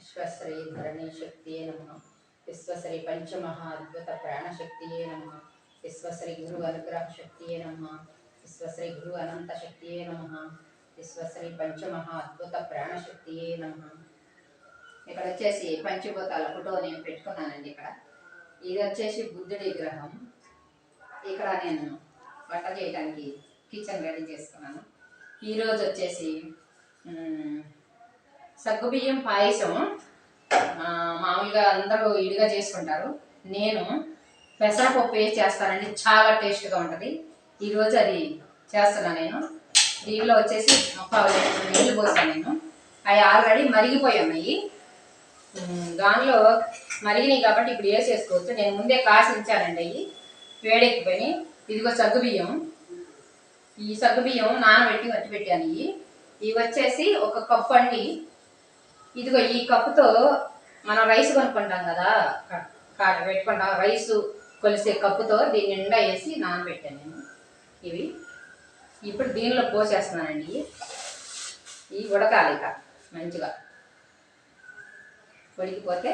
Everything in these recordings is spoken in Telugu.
విశ్వశ్రీ ధరణి శక్తియే నమః. విశ్వశ్రీ పంచమహాద్భుత ప్రాణశక్తియే నమః. విశ్వశ్రీ గురు అనుగ్రహ శక్తియే నమః. విశ్వశ్రీ గురు అనంత శక్తియే నమః. విశ్వశ్రీ పంచమహా అద్భుత ప్రాణశక్తియే నమః. ఇక్కడ వచ్చేసి పంచభూతాల ఫోటో నేను పెట్టుకున్నానండి. ఇది వచ్చేసి బుద్ధుడి విగ్రహం. ఇక్కడ నేను వంట చేయడానికి కిచెన్ రెడీ చేసుకున్నాను. ఈరోజు వచ్చేసి సగ్గుబియ్యం పాయసం మామూలుగా అందరూ ఇడిగా చేసుకుంటారు. నేను పెసరపప్పు వేసి చేస్తానండి, చాలా టేస్ట్గా ఉంటుంది. ఈరోజు అది చేస్తున్నాను నేను. దీనిలో వచ్చేసి నీళ్ళు పోసాను నేను. అవి ఆల్రెడీ మరిగిపోయి ఉన్నాయి. దానిలో మరిగినాయి కాబట్టి ఇప్పుడు వేసేసుకోవచ్చు. నేను ముందే కాసి ఉంచానండి. అవి వేడెక్కిపోయి. ఇదిగో సగ్గుబియ్యం. ఈ సగ్గుబియ్యం నానబెట్టి వట్టి పెట్టాను. ఇవి వచ్చేసి ఒక కప్పు అండి. ఇదిగో ఈ కప్పుతో మనం రైస్ కొనుక్కుంటాం కదా, పెట్టుకుంటాం. రైసు కొలిసే కప్పుతో దీన్ని నిండా వేసి నానబెట్టాను నేను. ఇవి ఇప్పుడు దీనిలో పోసేస్తున్నానండి. ఇవి ఉడకాలి ఇక మంచిగా. ఉడికిపోతే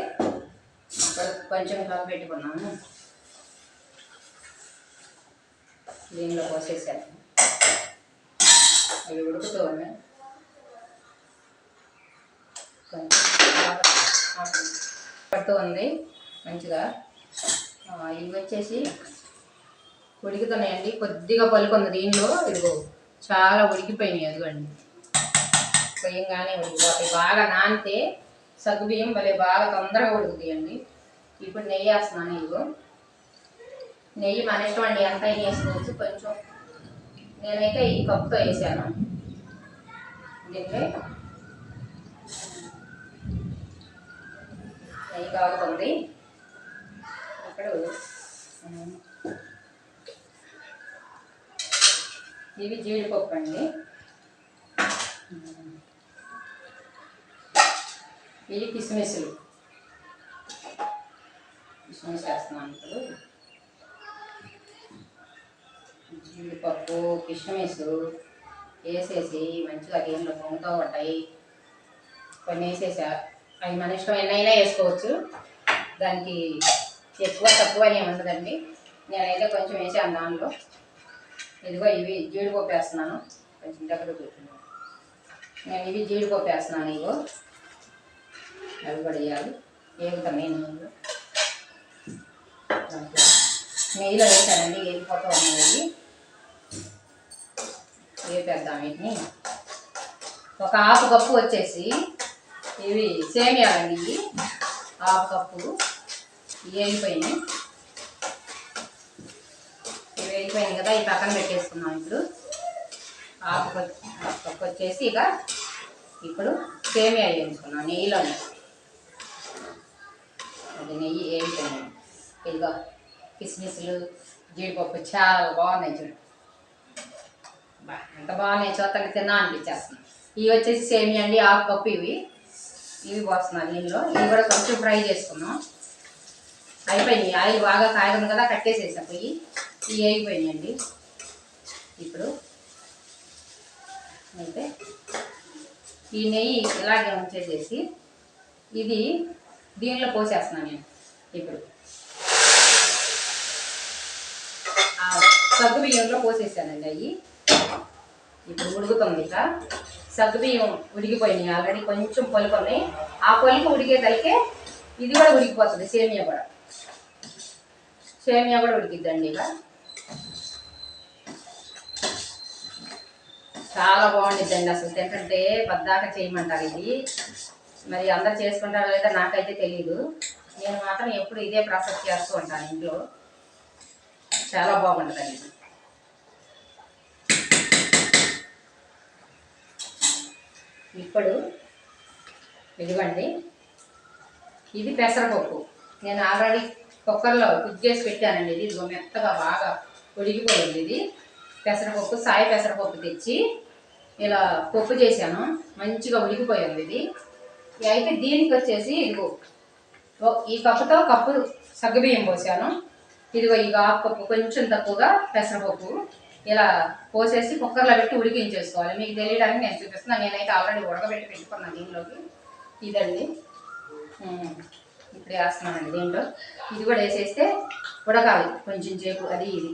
కొంచెం కప్పు పెట్టుకున్నాము. దీనిలో పోసేసాను. అవి ఉడుకుతూ ఉన్నాయి. పడుతూ ఉంది మంచిగా. ఇవి వచ్చేసి ఉడుకుతున్నాయండి. కొద్దిగా పలుకుంది దీనిలో. ఇదిగో చాలా ఉడికిపోయినాయి. అదిగోండి పోయంగానే ఉడికిపోతాయి. బాగా నానితే సగ్గుబియ్యం భలే బాగా తొందరగా ఉడుకుతాయండి. ఇప్పుడు నెయ్యి వేస్తున్నాను. ఇదిగో నెయ్యి మన ఇష్టం అండి, ఎంత అయినా వేసుకోవచ్చు. కొంచెం నేనైతే ఈ కప్పుతో వేసాను. దీంట్లో నెయ్యి కాగుతుంది. ఇప్పుడు ఇవి జీడిపప్పు అండి. ఇవి కిస్మిస్లు. కిస్మిస్ వేస్తున్నాను. ఇప్పుడు జీడిపప్పు కిస్మిస్ వేసేసి మంచిగా దీనిలో పొంగుతూ ఉంటాయి. కొన్ని వేసేసా. అవి మన ఇష్టం ఎన్నైనా వేసుకోవచ్చు. దానికి ఎక్కువ తక్కువ ఏమి ఉండదండి. నేనైతే కొంచెం వేసాను దానిలో. ఇదిగో ఇవి జీడిపప్పు వేస్తున్నాను. కొంచెం దగ్గర కూర్చున్నాను నేను. ఇవి జీడిపప్పు వేస్తున్నాను. ఇగో అవి కూడా వేయాలి. వేగుతాను నేను. నెయ్యిలో వేసానండి. వేగిపోతూ ఉన్నాయి. వేపేద్దాం వీటిని. ఒక హాఫ్ కప్పు వచ్చేసి ఇవి సేమియాలండి. ఇవి హాఫ్ కప్పు వేగిపోయినాయి. ఇవి వేగిపోయినాయి కదా, ఈ పక్కన పెట్టేసుకున్నాం. ఇప్పుడు హాఫ్ కప్పు వచ్చేసి ఇక ఇప్పుడు సేమియా వేయించుకున్నాం నెయ్యిలోనే. అది నెయ్యి వేగిపోయినాయి. ఇదిగో కిస్మిస్లు జీడిపప్పు చాలా బాగున్నాయి. చూడు ఎంత బాగున్నాయి. చోతకి తిన్నా అనిపించేస్తున్నాయి. ఇవి వచ్చేసి సేమియా అండి, హాఫ్ కప్పు. ఇవి పోస్తున్నాను దీనిలో. ఇవి కూడా కొంచెం ఫ్రై చేసుకున్నాం. అయిపోయినాయి. ఆయిల్ బాగా కాయడం కదా, కట్టేసేసా పోయి. ఇవి వేగిపోయినాయండి. ఇప్పుడు అయితే ఈ నెయ్యి ఇలాగే ఉంచేసేసి ఇది దీనిలో పోసేస్తున్నాను నేను. ఇప్పుడు సగ్గుబియ్యంలో పోసేసానండి. అవి ఇప్పుడు ఉడుకుతుంది. ఇక సగ్గుబియ్యం ఉడికిపోయినాయి. ఆల్రెడీ కొంచెం పలుకు ఉన్నాయి. ఆ పలుకు ఉడికేదలికే ఇది కూడా ఉడికిపోతుంది. సేమియా కూడా ఉడికిద్దండి. ఇక చాలా బాగుండిద్దండి. అసలు తింటుంటే పద్దాక చేయమంటారు. ఇది మరి అందరు చేసుకుంటారో లేదా నాకైతే తెలీదు. నేను మాత్రం ఎప్పుడు ఇదే ప్రాసెస్ చేస్తూ ఉంటాను ఇంట్లో. చాలా బాగుంటుందండి. ఇప్పుడు ఇదిగోండి, ఇది పెసరపప్పు. నేను ఆల్రెడీ కుక్కర్లో కుక్ చేసి పెట్టానండి. ఇదిగో మెత్తగా బాగా ఉడికిపోయింది. ఇది పెసరపప్పు, సాయి పెసరపప్పు తెచ్చి ఇలా పప్పు చేశాను. మంచిగా ఉడికిపోయింది ఇది. అయితే దీనికి వచ్చేసి ఇదిగో ఈ కప్పుతో కప్పు సగ్గుబియ్యం పోసాను. ఇదిగో ఈ హాఫ్ కప్పు కొంచెం తక్కువగా పెసరపప్పు ఇలా పోసేసి కుక్కర్లో పెట్టి ఉడికించేసుకోవాలి. మీకు తెలియడానికి నేను చూపిస్తున్నాను. నేనైతే ఆల్రెడీ ఉడకబెట్టి పెట్టుకున్నాను దీనిలోకి. ఇదండి ఇప్పుడు వేస్తున్నానండి దీంట్లో. ఇది కూడా వేసేస్తే ఉడకాలి కొంచెం సేపు, అది ఇది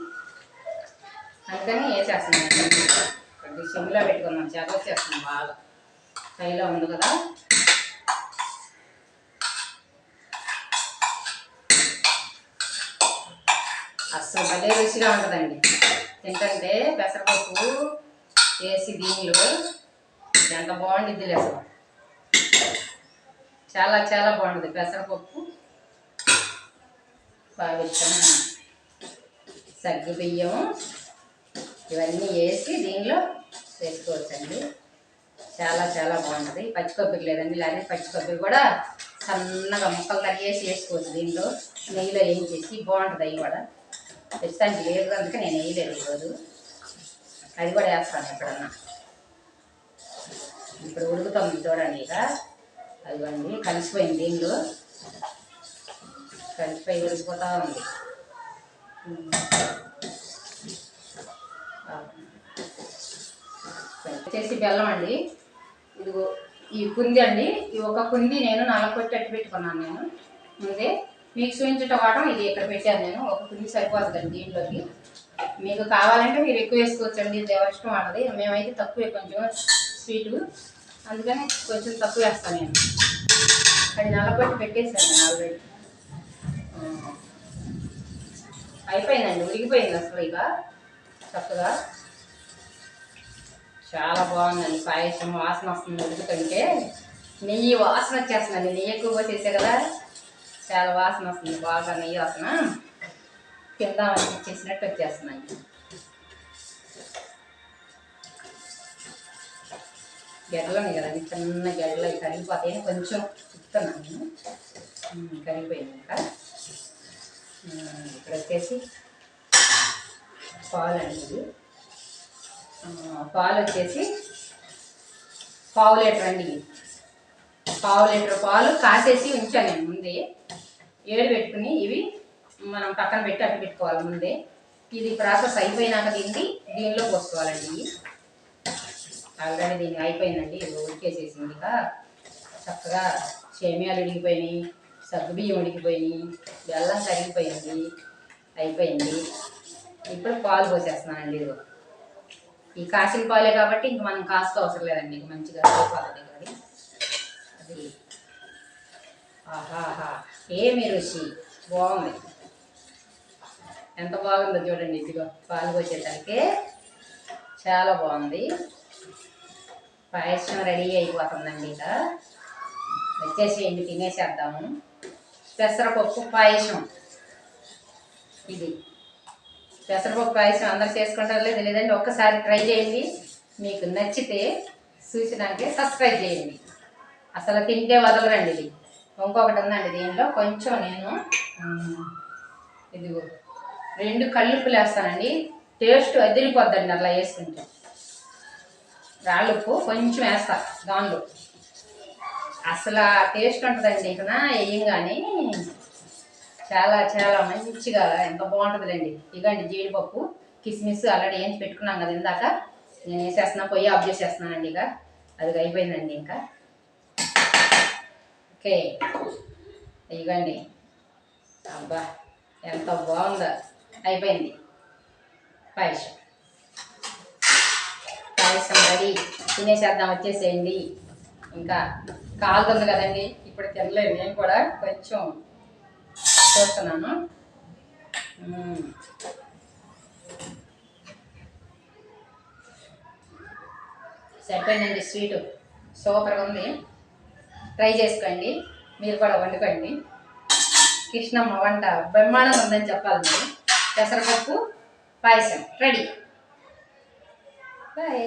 అందుకని వేసేస్తున్నాను. కొద్ది సిమ్లో పెట్టుకున్నాం, చేప వచ్చేస్తున్నాం బాగా, ఫ్రైలో ఉంది కదా. అస్సలు భలే రుచిగా ఉంటుందండి తింటుంటే. పెసరపప్పు వేసి దీనిలో ఎంత బాగుండిద్ది అసలు, చాలా చాలా బాగుంటుంది పెసరపప్పు. బాగా సగ్గు బియ్యం ఇవన్నీ వేసి దీనిలో వేసుకోవచ్చండి. చాలా చాలా బాగుంటుంది. పచ్చి కొబ్బరి లేదండి, లేదా పచ్చి కొబ్బరి కూడా సన్నగా ముక్కలు తరిగేసి వేసుకోవచ్చు దీంట్లో. నెయ్యిలో వేయించేసి బాగుంటుంది. అవి కూడా ప్రస్తుతానికి లేదు అందుకే నేను వేయలేదు ఈరోజు. అది కూడా వేస్తాను ఎప్పుడన్నా. ఇప్పుడు ఉడుకుతుంది చూడండి. ఇక అదిగోండి కలిసిపోయింది దీనిలో, కలిసిపోయి ఉడికిపోతూ ఉంది. వచ్చేసి బెల్లం అండి. ఇదిగో ఈ కుంది అండి, ఈ ఒక కుంది నేను నల్లకొట్టి అట్టు పెట్టుకున్నాను నేను ముందే. మీకు చూపించటం వాడటం ఇది ఇక్కడ పెట్టాను నేను. ఒక కుంది సరిపోతుందండి దీంట్లోకి. మీకు కావాలంటే మీరు ఎక్కువ వేసుకోవచ్చండి, ఇది ఎవరి ఇష్టం వాడది. మేమైతే తక్కువే కొంచెం స్వీటు, అందుకని కొంచెం తక్కువ వేస్తాను నేను. అది నల్లకొట్టి పెట్టేసాను నేను ఆల్రెడీ. అయిపోయిందండి, ఉడికిపోయింది అసలు. ఇక చక్కగా చాలా బాగుందండి పాయసం. వాసన వస్తుంది ఉడుకుతుంటే, నెయ్యి వాసన వచ్చేస్తుందండి. నెయ్యి ఎక్కువ పోసేసే కదా, చాలా వాసన వస్తుంది బాగా. నెయ్యి వాసన కింద చేసినట్టు వచ్చేస్తుందండి. గడ్డలున్నాయి కదండి, చిన్న గడ్డలు, అవి కరిగిపోతాయని కొంచెం చెప్తున్నాను నేను. కరిగిపోయింది. ఇంకా ఇక్కడ వచ్చేసి పాలు అండి. పాలు వచ్చేసి ½ లీటర్ అండి. ½ లీటర్ పాలు కాసేసి ఉంచాను నేను ముందే. ఏడు పెట్టుకుని ఇవి మనం పక్కన పెట్టి అట్టు పెట్టుకోవాలి ముందే. ఇది ప్రాసెస్ అయిపోయినాక దీనిలో పోసుకోవాలండి. ఇవి ఆల్రెడీ దీనికి అయిపోయిందండి, ఇది ఉడికేసేసింది. ఇక చక్కగా సేమియాలు ఉడికిపోయినాయి, సగ్గుబియ్యం ఉడికిపోయినాయి, బెల్లం కరిగిపోయింది, అయిపోయింది. ఇప్పుడు పాలు పోసేస్తున్నానండి. ఇదిగో ఈ కాసిన పాలే కాబట్టి ఇంక మనం కాస్త అవసరం లేదండి, ఇంక మంచిగా అయిపోతుంది కానీ. అది ఆహాహా ఏమి రుచి, బాగుంది. ఎంత బాగుందో చూడండి. ఇదిగో పాలు పోసేసరికి చాలా బాగుంది. పాయసం రెడీ అయిపోతుందండి. ఇక వచ్చేసేయండి, తినేసేద్దాము. పెసరపప్పు పాయసం. ఇది పెసరపప్పు పాయసం అందరు చేసుకుంటారో లేదు లేదండి, ఒక్కసారి ట్రై చేయండి. మీకు నచ్చితే చూసినాకే సబ్స్క్రైబ్ చేయండి. అసలు తింటే వదలరండి. ఇది ఇంకొకటి ఉందండి దీంట్లో కొంచెం నేను ఇదిగో 2 కల్లుప్పులు వేస్తానండి. టేస్ట్ అదిరిపోద్దండి అలా వేసుకుంటాం. రాళ్ళుప్పు కొంచెం వేస్తా దానిలో, అసలు టేస్ట్ ఉంటుందండి. ఇక వేయంగానే చాలా చాలా మంచిగా ఎంత బాగుంటుందిలేండి. ఇదండి జీడిపప్పు కిస్మిస్ ఆల్రెడీ వేయించి పెట్టుకున్నాం కదా ఇందాక. నేను వేసేస్తున్నా, పొయ్యి ఆఫ్ చేసేస్తున్నానండి. ఇక అది అయిపోయిందండి. ఇంకా ఓకే ఇవ్వండి. అబ్బా ఎంత బాగుందో, అయిపోయింది పాయసం. పాయసం రెడీ, తినేసేద్దాం. వచ్చేసేయండి. ఇంకా కాలుతుంది కదండి, ఇప్పుడు తినలేదు నేను కూడా, కొంచెం చూస్తున్నాను. సరిపోయిందండి, స్వీటు సూపర్గా ఉంది. ట్రై చేసుకోండి, మీరు కూడా వండుకోండి. కృష్ణమ్మ వంట బ్రహ్మాండంగా ఉందని చెప్పాలి మీరు. పెసరపప్పు పాయసం రెడీ. బాయ్.